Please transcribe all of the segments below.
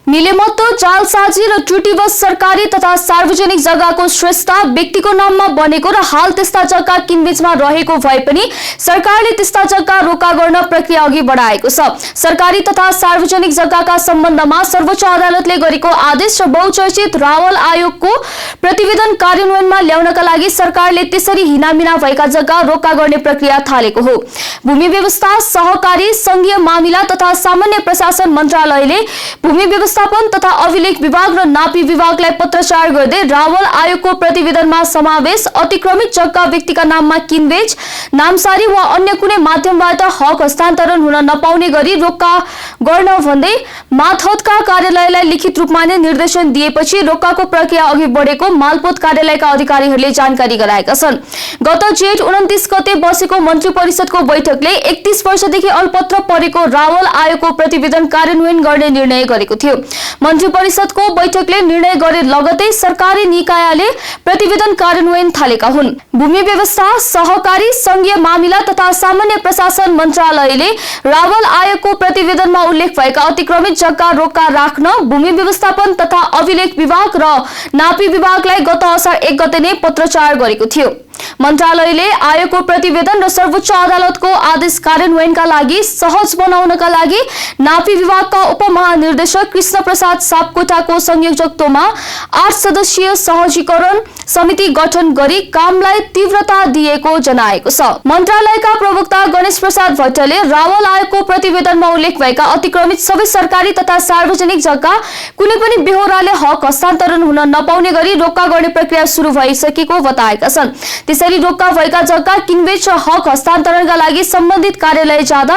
मिलेमत्तो जालसाजी र त्रुटिवश सरकारी तथा सार्वजनिक जग्गाको श्रेष्ठता व्यक्तिको नाममा बनेको र हाल त्यस्ता जग्गा किनबेचमा रहेको भए पनि सरकारले त्यस्ता जग्गा रोका गर्न प्रक्रिया अघि बढाएको छ। सरकारी तथा सार्वजनिक जग्गाका सम्बन्धमा सर्वोच्च अदालतले गरेको आदेश र बहुचर्चित रावल आयोगको प्रतिवेदन कार्यान्वयनमा ल्याउनका लागि सरकारले त्यसरी हिनामिना भएका जग्गा रोका गर्ने प्रक्रिया थालेको हो। भूमि व्यवस्था, सहकारी, संघीय मामिला तथा सामान्य प्रशासन मन्त्रालयले भूमि व्यवस्थापन तथा अभिलेख विभाग र नापी विभागलाई पत्रचार गर्दै रावल आयोगको प्रतिवेदनमा समावेश अतिक्रमित जग्गा व्यक्तिका नाममा किनबेच, नामसारी वा अन्य कुनै माध्यमबाट हक हस्तान्तरण हुन नपाउने गरी रोका गर्न भन्दै मातहतका कार्यालयलाई लिखित रूपमा नै निर्देशन दिएपछि रोकाको प्रक्रिया अघि बढेको मालपोत कार्यालयका अधिकारीहरूले जानकारी गराएका छन्। गत जेठ 29 गते बसेको मन्त्री परिषदको बैठकले 31 वर्षदेखि अल्पत्र परेको रावल आयोगको प्रतिवेदन कार्यान्वयन गर्ने निर्णय गरेको थियो। मन्त्री परिषदको बैठकले निर्णय गरे लगतै सरकारी निकायले प्रतिवेदन कार्यान्वयन थालेका हुन्। भूमि व्यवस्था, सहकारी, संघीय मामिला तथा सामान्य प्रशासन मन्त्रालयले रावल आयोगको प्रतिवेदनमा उल्लेख भएका अतिक्रमित जग्गा रोका राख्न भूमि व्यवस्थापन तथा अभिलेख विभाग र नापी विभागलाई गत असार 1 गते नै पत्रचार गरेको थियो। मन्त्रालयले आयोगको प्रतिवेदन र सर्वोच्च अदालतको आदेश कार्यान्वयनका लागि सहज बनाउनका लागि नापी विभागका उपमहानिर्देशक कृष्ण प्रसाद सापकोटाको संयोजकत्वमा 8 सदस्यीय सहजीकरण समिति गठन गरी कामलाई तीव्रता दिएको जनाएको छ। मन्त्रालयका प्रवक्ता गणेश प्रसाद भट्टले रावल आयोगको प्रतिवेदनमा उल्लेख भएका अतिक्रमित सबै सरकारी तथा सार्वजनिक जग्गा कुनै पनि बेहोराले हक हस्तान्तरण हुन नपाउने गरी रोका गर्ने प्रक्रिया सुरु भइसकेको बताएका छन्। त्यसैले रोका भएका जग्गा किनबेच र हक हस्तान्तरणका लागि सम्बन्धित कार्यालय जाँदा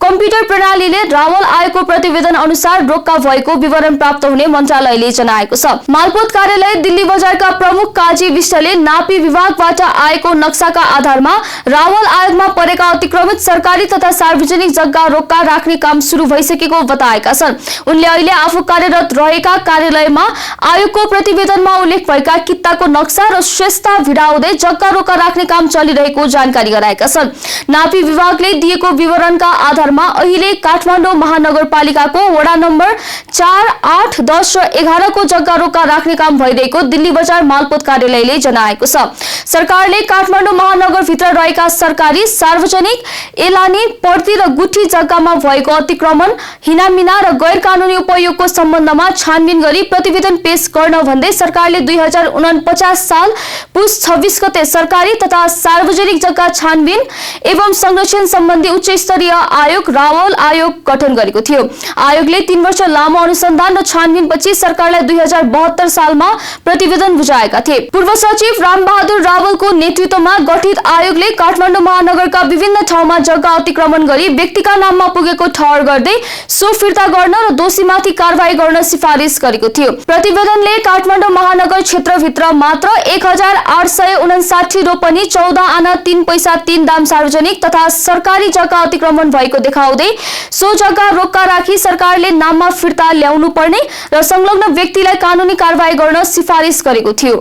कम्प्युटर प्रणालीले रावल आयोगको प्रतिवेदन अनुसार रोका भएको विवरण प्राप्त हुने मन्त्रालयले जनाएको छ। मालपोत कार्यालय दिल्ली बजारका प्रमुख काजी विष्टले नापी विभागबाट आएको नक्साका आधारमा रावल आयोगमा परेका अतिक्रमित सरकारी तथा सार्वजनिक जग्गा रोका राख्ने काम सुरु भइसकेको बताएका छन्। उनले अहिले आफू कार्यरत रहेका कार्यालयमा आयोगको प्रतिवेदनमा उल्लेख भएका कित्ताको नक्सा र श्रेष्ठता भिडाउँदै जग्गा रोका राख्ने काम चलिरहेको जानकारी गराएका छन्। नापी विभागले दिएको विवरणका आधारमा अहिले काठमाडौँ महानगरपालिकाको वडा नम्बर 4, 8, 10 र 11 को जग्गा रोका राख्ने काम भइरहेको दिल्ली बजार मालपोत कार्यालयले जनाएको छ। सरकारले काठमाडौँ महानगरभित्र रहेका सरकारी, सार्वजनिक, एलानी, पर्ती र गुठी जग्गामा भएको अतिक्रमण, हिनामिना र गैर कानूनी उपयोगको सम्बन्धमा छानबिन गरी प्रतिवेदन पेश गर्न भन्दै सरकारले 2049 साल पुस 26 गते सरकारी तथा सार्वजनिक जग्गा छानबिन एवं संरक्षण सम्बन्धी उच्च स्तरीय आयोग रावल आयोग गठन गरेको थियो। आयोगले 3 वर्ष लामो अनुसन्धान र छानबिनपछि सरकारलाई 2072 सालमा प्रतिवेदन बुझाएका थिए। पूर्व सचिव रामबहादुर रावलको नेतृत्वमा गठित आयोगले काठमाडौँ महानगरका विभिन्न ठाउँमा जग्गा अतिक्रमण गरी व्यक्तिका नाममा पुगेको ठहर गर्दै सो फिर्ता गर्न र दोषीमाथि कारबाही गर्न सिफारिस गरेको थियो। प्रतिवेदनले काठमाडौँ महानगर क्षेत्रभित्र मात्र 1859 रोपनी 14 आना 3 पैसा 3 दाम सार्वजनिक तथा सरकारी जग्गा अतिक्रमण भएको देखाउँदै सो जग्गा रोका राखी सरकारले नाममा फिर्ता ल्याउनु पर्ने र संलग्न व्यक्तिलाई कानूनी कारबाही गर्न सिफारिस गरेको थियो।